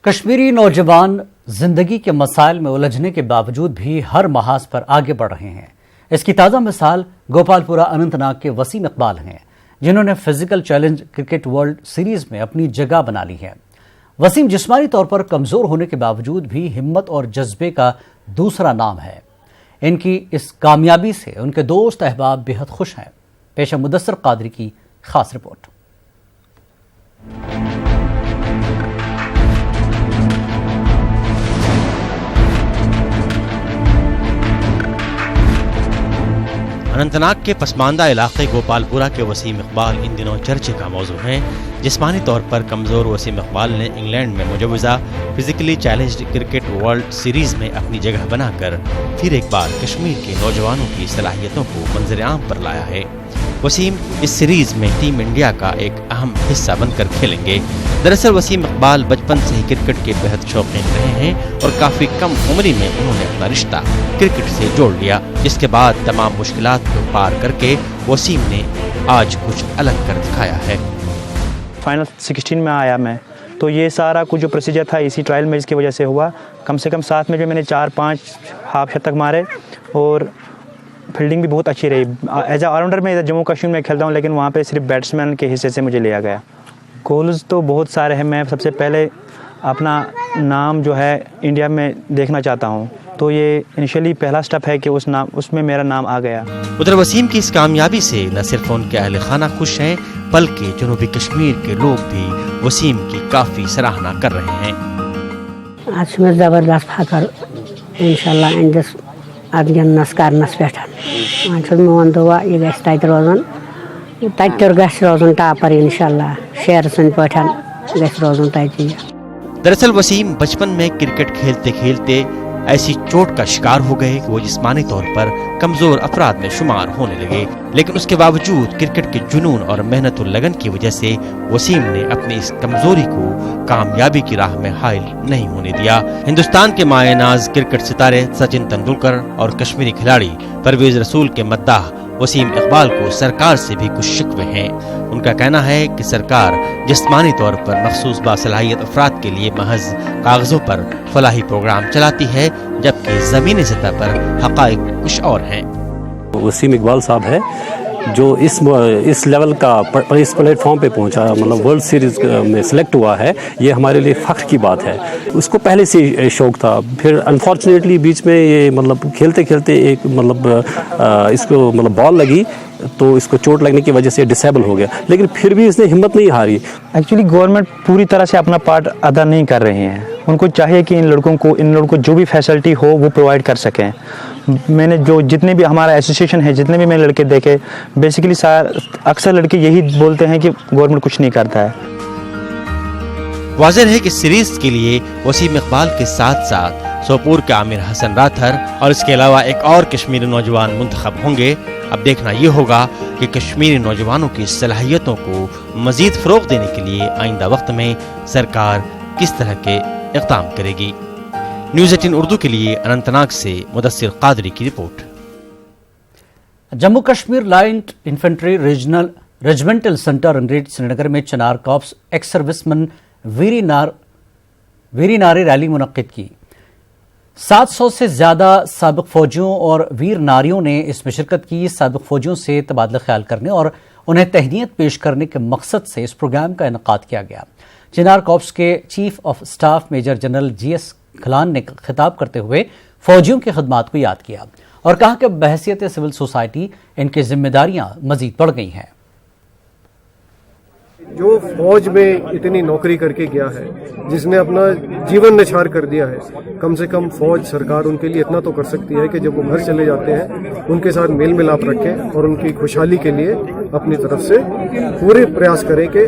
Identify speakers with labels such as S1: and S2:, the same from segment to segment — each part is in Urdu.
S1: کشمیری نوجوان زندگی کے مسائل میں الجھنے کے باوجود بھی ہر محاذ پر آگے بڑھ رہے ہیں۔ اس کی تازہ مثال گوپال پورہ اننت ناگ کے وسیم اقبال ہیں، جنہوں نے physical challenge cricket world series میں اپنی جگہ بنا لی ہے۔ وسیم جسمانی طور پر کمزور ہونے کے باوجود بھی ہمت اور جذبے کا دوسرا نام ہے۔ ان کی اس کامیابی سے ان کے دوست احباب بے حد خوش ہیں۔ پیش مدثر قادری کی خاص رپورٹ۔
S2: اننت ناگ کے پسماندہ علاقے گوپال پورہ کے وسیم اقبال ان دنوں چرچے کا موضوع ہیں۔ جسمانی طور پر کمزور وسیم اقبال نے انگلینڈ میں مجوزہ physically challenged cricket world series میں اپنی جگہ بنا کر پھر ایک بار کشمیر کے نوجوانوں کی صلاحیتوں کو منظر عام پر لایا ہے۔ وسیم اس سیریز میں ٹیم انڈیا کا ایک اہم حصہ بن کر کھیلیں گے۔ دراصل وسیم اقبال بچپن سے ہی کرکٹ کے بے حد شوقین رہے ہیں اور کافی کم عمری میں انہوں نے اپنا رشتہ کرکٹ سے جوڑ لیا، جس کے بعد تمام مشکلات کو پار کر کے وسیم نے آج کچھ الگ کر دکھایا ہے۔
S3: فائنل 16 میں آیا میں، تو یہ سارا کچھ جو پروسیجر تھا اسی ٹرائل میچ کی وجہ سے ہوا۔ کم سے کم 7 میچ میں نے 4-5 ہاف شتک مارے اور فیلڈنگ بھی بہت اچھی رہی۔ ایز اے آل راؤنڈر میں جموں کشمیر میں کھیلتا ہوں، لیکن وہاں پہ صرف بیٹسمین کے حصے سے مجھے لیا گیا۔ گولز تو بہت سارے ہیں۔ میں سب سے پہلے اپنا نام جو ہے انڈیا میں دیکھنا چاہتا ہوں، تو یہ انیشلی پہلا سٹیپ ہے کہ اس میں میرا نام آ گیا۔
S2: ادھر وسیم کی اس کامیابی سے نہ صرف ان کے اہل خانہ خوش ہیں، بلکہ جنوبی کشمیر کے لوگ بھی وسیم کی کافی سراہنا کر رہے ہیں۔
S4: آج میں زبردست فخر انشاءاللہ اندس ات گندنس کرنس پہ میون دعا یہ گھس تت روزن تر گھس روزن ٹاپر انشاءاللہ شیر سن پہ گھس روزن تت۔
S2: دراصل وسیم بچپن میں کرکٹ کھیلتے کھیلتے ایسی چوٹ کا شکار ہو گئے کہ وہ جسمانی طور پر کمزور افراد میں شمار ہونے لگے، لیکن اس کے باوجود کرکٹ کے جنون اور محنت و لگن کی وجہ سے وسیم نے اپنی اس کمزوری کو کامیابی کی راہ میں حائل نہیں ہونے دیا۔ ہندوستان کے مایہ ناز کرکٹ ستارے سچن تندولکر اور کشمیری کھلاڑی پرویز رسول کے مداح وسیم اقبال کو سرکار سے بھی کچھ شکوے ہیں۔ ان کا کہنا ہے کہ سرکار جسمانی طور پر مخصوص باصلاحیت افراد کے لیے محض کاغذوں پر فلاحی پروگرام چلاتی ہے، جبکہ زمینی سطح پر حقائق کچھ اور ہیں۔
S5: وسیم اقبال صاحب ہے جو اس لیول کا اس پلیٹ فارم پہ پہنچا، مطلب ورلڈ سیریز میں سلیکٹ ہوا ہے، یہ ہمارے لیے فخر کی بات ہے۔ اس کو پہلے سے شوق تھا، پھر انفارچونیٹلی بیچ میں یہ مطلب کھیلتے کھیلتے ایک مطلب اس کو مطلب بال لگی تو اس کو چوٹ لگنے کی وجہ سے ڈسیبل ہو گیا، لیکن پھر بھی اس نے ہمت نہیں ہاری۔
S3: ایکچولی گورنمنٹ پوری طرح سے اپنا پارٹ ادا نہیں کر رہے ہیں۔ ان کو چاہیے کہ ان لڑکوں کو جو بھی فیسلٹی ہو وہ پرووائڈ کر سکیں۔ میں نے جتنے بھی ہمارا ایسوسیشن ہے، جتنے بھی میں لڑکے دیکھے، بیسیکلی اکثر لڑکے یہی بولتے ہیں کہ گورنمنٹ کچھ نہیں کرتا ہے۔
S2: واضح ہے کہ سیریز کے لیے وسیم اقبال کے ساتھ ساتھ سوپور کے عامر حسن راتھر اور اس کے علاوہ ایک اور کشمیری نوجوان منتخب ہوں گے۔ اب دیکھنا یہ ہوگا کہ کشمیری نوجوانوں کی صلاحیتوں کو مزید فروغ دینے کے لیے آئندہ وقت میں سرکار کس طرح کے اقدام کرے گی۔ نیوز 18 اردو کے لیے اننت ناگ سے مدثر قادری کی report.
S1: Jammu Kashmir light infantry regimental centre انگریڈ سری نگر میں Chinar corps ex servicemen Veer Nari rally منعقد کی۔ 700 سے زیادہ سابق فوجیوں اور ویر ناریوں نے اس میں شرکت کی۔ سابق فوجیوں سے تبادلہ خیال کرنے اور انہیں تہنیت پیش کرنے کے مقصد سے اس پروگرام کا انعقاد کیا گیا۔ چنار کارپس کے chief of staff major general G S Kahlon نے خطاب کرتے ہوئے فوجیوں کی خدمات کو یاد کیا اور کہا کہ بحیثیت سول سوسائٹی ان کی ذمہ داریاں مزید بڑھ گئی ہیں۔
S6: جو فوج میں اتنی نوکری کر کے گیا ہے، جس نے اپنا جیون نچھار کر دیا ہے، کم سے کم فوج سرکار ان کے لیے اتنا تو کر سکتی ہے کہ جب وہ گھر چلے جاتے ہیں ان کے ساتھ میل ملاپ رکھیں اور ان کی خوشحالی کے لیے اپنی طرف سے پورے پریاس کریں کہ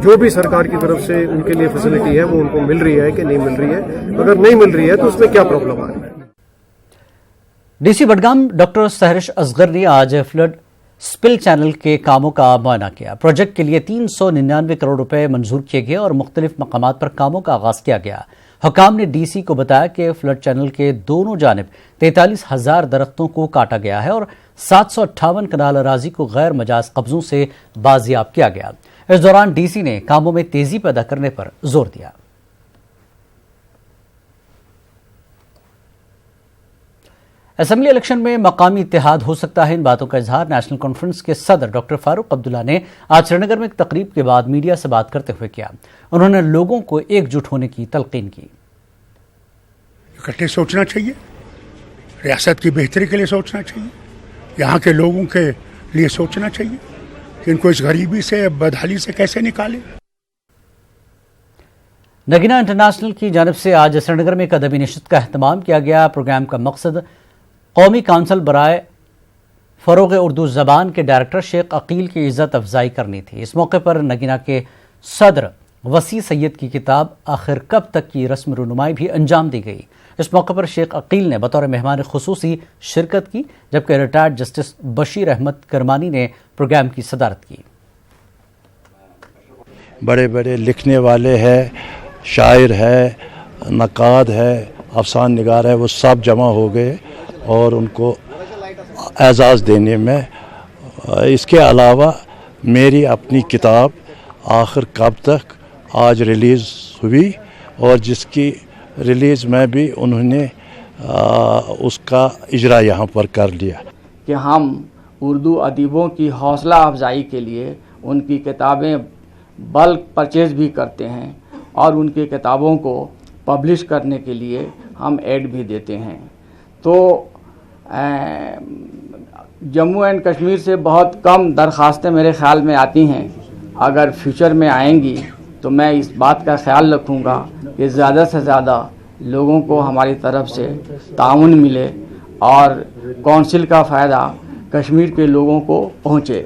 S6: جو بھی سرکار کی طرف سے ان کے لیے فیسلٹی ہے وہ ان کو مل رہی ہے کہ نہیں مل رہی ہے، اگر نہیں مل رہی ہے تو اس میں کیا پرابلم آ رہی ہے۔
S1: D C Budgam doctor Sehrish Asghar نے آج فلڈ سپل چینل کے کاموں کا معائنہ کیا۔ پروجیکٹ کے لیے 399 کروڑ روپے منظور کیے گئے اور مختلف مقامات پر کاموں کا آغاز کیا گیا۔ حکام نے ڈی سی کو بتایا کہ فلڈ چینل کے دونوں جانب 43,000 درختوں کو کاٹا گیا ہے اور 758 کنال اراضی کو غیر مجاز قبضوں سے بازیاب کیا گیا۔ اس دوران ڈی سی نے کاموں میں تیزی پیدا کرنے پر زور دیا۔ اسمبلی الیکشن میں مقامی اتحاد ہو سکتا ہے، ان باتوں کا اظہار نیشنل کانفرنس کے صدر ڈاکٹر فاروق عبداللہ نے آج سری نگر میں ایک تقریب کے بعد میڈیا سے بات کرتے ہوئے کیا۔ انہوں نے لوگوں کو ایک جٹ ہونے کی تلقین کی۔
S7: اکٹھے سوچنا چاہیے، ریاست کی بہتری کے لیے سوچنا چاہیے، یہاں کے لوگوں کے لیے سوچنا چاہیے کہ ان کو اس غریبی سے، بدحالی سے کیسے نکالے۔
S1: نگینا انٹرنیشنل کی جانب سے آج سری نگر میں ایک ادبی نشست کا اہتمام کیا گیا۔ پروگرام کا مقصد قومی کونسل برائے فروغ اردو زبان کے ڈائریکٹر شیخ عقیل کی عزت افزائی کرنی تھی۔ اس موقع پر نگینا کے صدر وسیع سید کی کتاب آخر کب تک کی رسم رونمائی بھی انجام دی گئی۔ اس موقع پر شیخ عقیل نے بطور مہمان خصوصی شرکت کی، جبکہ ریٹائرڈ جسٹس بشیر احمد کرمانی نے پروگرام کی صدارت کی۔
S8: بڑے بڑے لکھنے والے ہیں، شاعر ہے، نقاد ہے، افسان نگار ہے، وہ سب جمع ہو گئے اور ان کو اعزاز دینے میں۔ اس کے علاوہ میری اپنی کتاب آخر کب تک آج ریلیز ہوئی اور جس کی ریلیز میں بھی انہوں نے اس کا اجرا یہاں پر کر لیا
S9: کہ ہم اردو ادیبوں کی حوصلہ افزائی کے لیے ان کی کتابیں بلک پرچیز بھی کرتے ہیں اور ان کی کتابوں کو پبلش کرنے کے لیے ہم ایڈ بھی دیتے ہیں۔ تو جموں اینڈ کشمیر سے بہت کم درخواستیں میرے خیال میں آتی ہیں، اگر فیوچر میں آئیں گی تو میں اس بات کا خیال رکھوں گا کہ زیادہ سے زیادہ لوگوں کو ہماری طرف سے تعاون ملے اور کونسل کا فائدہ کشمیر کے لوگوں کو پہنچے۔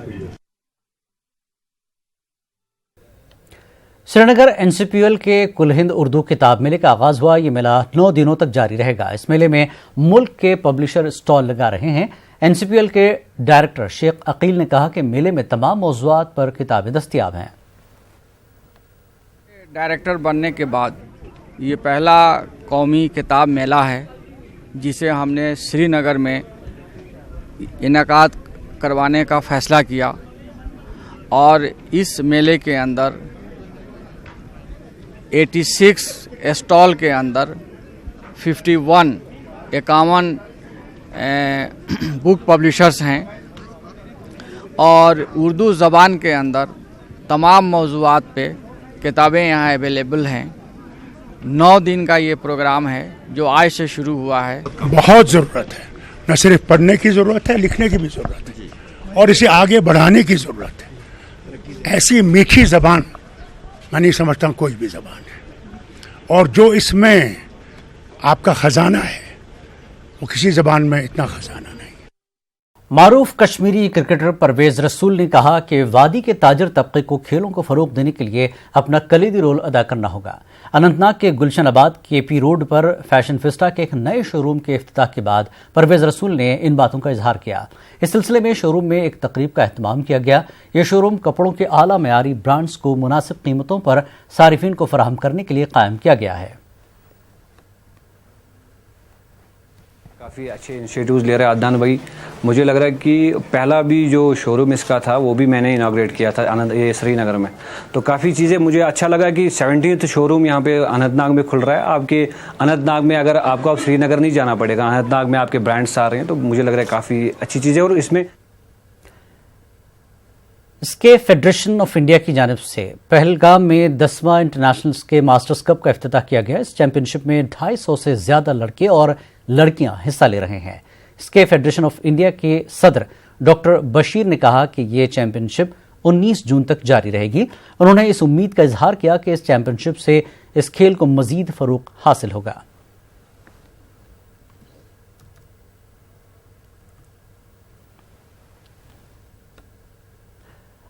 S1: سری نگر NCPL کے کل ہند اردو کتاب میلے کا آغاز ہوا۔ یہ میلہ 9 دنوں تک جاری رہے گا۔ اس میلے میں ملک کے پبلشر اسٹال لگا رہے ہیں۔ NCPL کے ڈائریکٹر شیخ عقیل نے کہا کہ میلے میں تمام موضوعات پر کتابیں دستیاب ہیں۔
S9: ڈائریکٹر بننے کے بعد یہ پہلا قومی کتاب میلہ ہے جسے ہم نے سری نگر میں انعقاد کروانے کا فیصلہ کیا، اور اس میلے کے اندر 86 اسٹال کے اندر 51 بک پبلشرز ہیں، اور اردو زبان کے اندر تمام موضوعات پہ کتابیں یہاں اویلیبل ہیں۔ 9 دن کا یہ پروگرام ہے جو آج سے شروع ہوا ہے۔
S7: بہت ضرورت ہے، نہ صرف پڑھنے کی ضرورت ہے، لکھنے کی بھی ضرورت ہے اور اسے آگے بڑھانے کی ضرورت ہے۔ ایسی میٹھی زبان میں نہیں سمجھتا ہوں کوئی بھی زبان ہے، اور جو اس میں آپ کا خزانہ ہے وہ کسی زبان میں اتنا خزانہ نہیں۔
S1: معروف کشمیری کرکٹر پرویز رسول نے کہا کہ وادی کے تاجر طبقے کو کھیلوں کو فروغ دینے کے لیے اپنا کلیدی رول ادا کرنا ہوگا۔ اننت ناگ کے گلشن آباد KP روڈ پر فیشن فیسٹا کے ایک نئے شو روم کے افتتاح کے بعد پرویز رسول نے ان باتوں کا اظہار کیا۔ اس سلسلے میں شو روم میں ایک تقریب کا اہتمام کیا گیا۔ یہ شو روم کپڑوں کے اعلیٰ معیاری برانڈز کو مناسب قیمتوں پر صارفین کو فراہم کرنے کے لیے قائم کیا گیا ہے۔
S10: کافی اچھے انیشیٹوز لے رہے ہیں عدنان بھائی۔ مجھے لگ رہا ہے کہ پہلا بھی جو شو روم اس کا تھا وہ بھی میں نے اناگریٹ کیا تھا سری نگر میں، تو کافی چیزیں مجھے اچھا لگا کہ 17th شو روم یہاں پہ اننت ناگ میں کھل رہا ہے۔ آپ کے اننت ناگ میں اگر آپ کو سری نگر نہیں جانا پڑے گا، اننت ناگ میں آپ کے برانڈس آ رہے ہیں، تو مجھے لگ رہا ہے کافی اچھی چیزیں۔ اور اس میں
S1: اسکے فیڈریشن آف انڈیا کی جانب سے پہلگام میں 10واں انٹرنیشنل اسکے ماسٹرز کپ کا افتتاح کیا گیا۔ اس چیمپئن شپ میں 250 سے زیادہ لڑکے اور لڑکیاں حصہ لے رہے ہیں۔ اسکے فیڈریشن آف انڈیا کے صدر ڈاکٹر بشیر نے کہا کہ یہ چیمپئن شپ 19 جون تک جاری رہے گی۔ انہوں نے اس امید کا اظہار کیا کہ اس چیمپئن شپ سے اس کھیل کو مزید فروغ حاصل ہوگا۔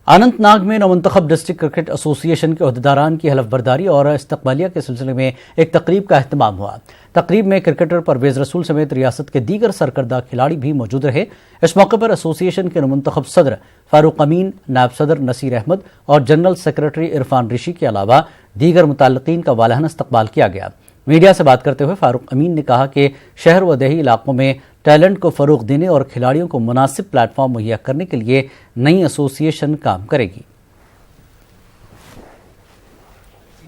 S1: اننت ناگ میں نومنتخب ڈسٹرکٹ کرکٹ ایسوسی ایشن کے عہدیداران کی حلف برداری اور استقبالیہ کے سلسلے میں ایک تقریب کا اہتمام ہوا۔ تقریب میں کرکٹر پرویز رسول سمیت ریاست کے دیگر سرکردہ کھلاڑی بھی موجود رہے۔ اس موقع پر ایسوسی ایشن کے نومنتخب صدر فاروق امین، نائب صدر نصیر احمد اور جنرل سیکرٹری عرفان رشی کے علاوہ دیگر متعلقین کا والہانہ استقبال کیا گیا۔ میڈیا سے بات کرتے ہوئے فاروق امین نے کہا کہ شہر و دیہی علاقوں میں ٹیلنٹ کو فروغ دینے اور کھلاڑیوں کو مناسب پلیٹ فارم مہیا کرنے کے لیے نئی ایسوسی ایشن کام کرے گی۔